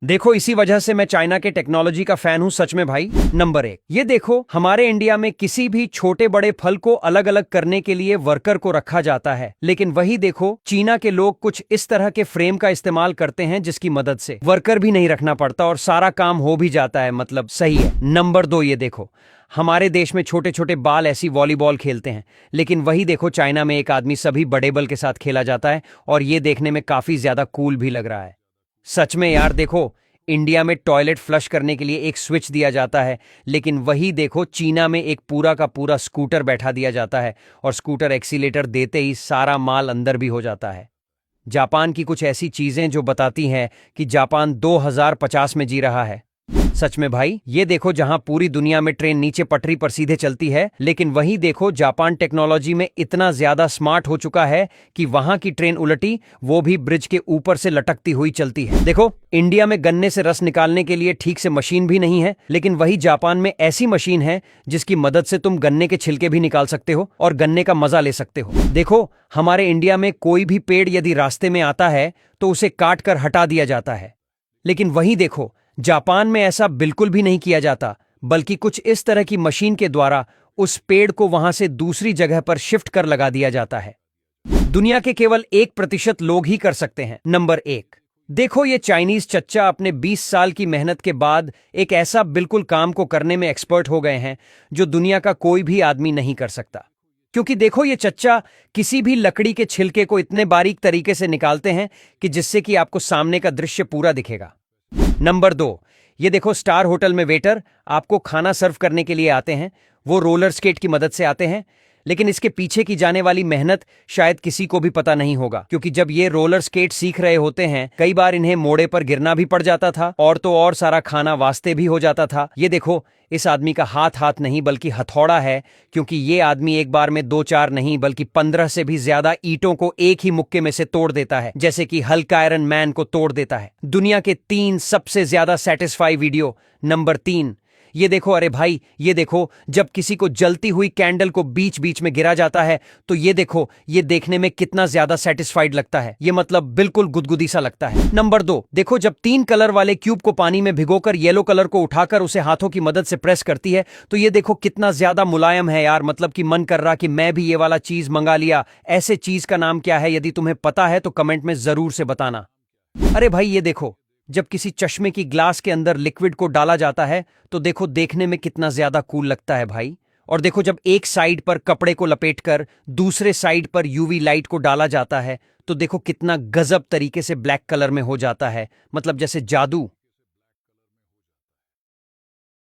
देखो इसी वजह से मैं चाइना के टेक्नोलॉजी का फैन हूं सच में भाई। नंबर 1, ये देखो हमारे इंडिया में किसी भी छोटे बड़े फल को अलग अलग करने के लिए वर्कर को रखा जाता है, लेकिन वही देखो चीना के लोग कुछ इस तरह के फ्रेम का इस्तेमाल करते हैं जिसकी मदद से वर्कर भी नहीं रखना पड़ता और सारा काम हो भी जाता है, मतलब सही है। नंबर 2, ये देखो हमारे देश में छोटे छोटे बाल ऐसी वॉलीबॉल खेलते हैं, लेकिन वही देखो चाइना में एक आदमी सभी बड़े बल के साथ खेला जाता है और ये देखने में काफी ज्यादा कूल भी लग रहा है। सच में यार देखो इंडिया में टॉयलेट फ्लश करने के लिए एक स्विच दिया जाता है, लेकिन वही देखो चीना में एक पूरा का पूरा स्कूटर बैठा दिया जाता है और स्कूटर एक्सीलेटर देते ही सारा माल अंदर भी हो जाता है। जापान की कुछ ऐसी चीजें जो बताती हैं कि जापान 2050 में जी रहा है। सच में भाई, ये देखो जहां पूरी दुनिया में ट्रेन नीचे पटरी पर सीधे चलती है, लेकिन वहीं देखो जापान टेक्नोलॉजी में इतना ज्यादा स्मार्ट हो चुका है कि वहां की ट्रेन उलटी वो भी ब्रिज के ऊपर से लटकती हुई चलती है। देखो इंडिया में गन्ने से रस निकालने के लिए ठीक से मशीन भी नहीं है, लेकिन वही जापान में ऐसी मशीन है जिसकी मदद से तुम गन्ने के छिलके भी निकाल सकते हो और गन्ने का मजा ले सकते हो। देखो हमारे इंडिया में कोई भी पेड़ यदि रास्ते में आता है तो उसे काट कर हटा दिया जाता है, लेकिन वहीं देखो जापान में ऐसा बिल्कुल भी नहीं किया जाता, बल्कि कुछ इस तरह की मशीन के द्वारा उस पेड़ को वहां से दूसरी जगह पर शिफ्ट कर लगा दिया जाता है। दुनिया के केवल 1% लोग ही कर सकते हैं। नंबर 1, देखो ये चाइनीज चच्चा अपने 20 साल की मेहनत के बाद एक ऐसा बिल्कुल काम को करने में एक्सपर्ट हो गए हैं जो दुनिया का कोई भी आदमी नहीं कर सकता। क्योंकि देखो ये चच्चा किसी भी लकड़ी के छिलके को इतने बारीक तरीके से निकालते हैं कि जिससे कि आपको सामने का दृश्य पूरा दिखेगा। नंबर 2, ये देखो स्टार होटल में वेटर आपको खाना सर्व करने के लिए आते हैं, वो रोलर स्केट की मदद से आते हैं, लेकिन इसके पीछे की जाने वाली मेहनत शायद किसी को भी पता नहीं होगा, क्योंकि जब ये रोलर स्केट सीख रहे होते हैं कई बार इन्हें मोड़े पर गिरना भी पड़ जाता था और तो और सारा खाना वास्ते भी हो जाता था। ये देखो इस आदमी का हाथ हाथ नहीं बल्कि हथौड़ा है, क्योंकि ये आदमी एक बार में 2-4 नहीं बल्कि 15 से भी ज्यादा ईंटों को एक ही मुक्के में से तोड़ देता है, जैसे कि हल्क आयरन मैन को तोड़ देता है। दुनिया के 3 सबसे ज्यादा सेटिस्फाई वीडियो। नंबर 3, ये देखो, अरे भाई ये देखो जब किसी को जलती हुई कैंडल को बीच बीच में गिरा जाता है तो ये देखो ये देखने में कितना ज्यादा सेटिस्फाइड लगता है, ये मतलब बिल्कुल गुदगुदी सा लगता है। नंबर 2, देखो जब 3 कलर वाले क्यूब को पानी में भिगोकर येलो कलर को उठाकर उसे हाथों की मदद से प्रेस करती है तो ये देखो कितना ज्यादा मुलायम है यार, मतलब कि मन कर रहा कि मैं भी ये वाला चीज मंगा लिया। ऐसे चीज का नाम क्या है? यदि तुम्हें पता है तो कमेंट में जरूर से बताना। अरे भाई ये देखो जब किसी चश्मे की ग्लास के अंदर लिक्विड को डाला जाता है तो देखो देखने में कितना ज्यादा कूल लगता है भाई। और देखो जब एक साइड पर कपड़े को लपेटकर दूसरे साइड पर यूवी लाइट को डाला जाता है तो देखो कितना गजब तरीके से ब्लैक कलर में हो जाता है, मतलब जैसे जादू।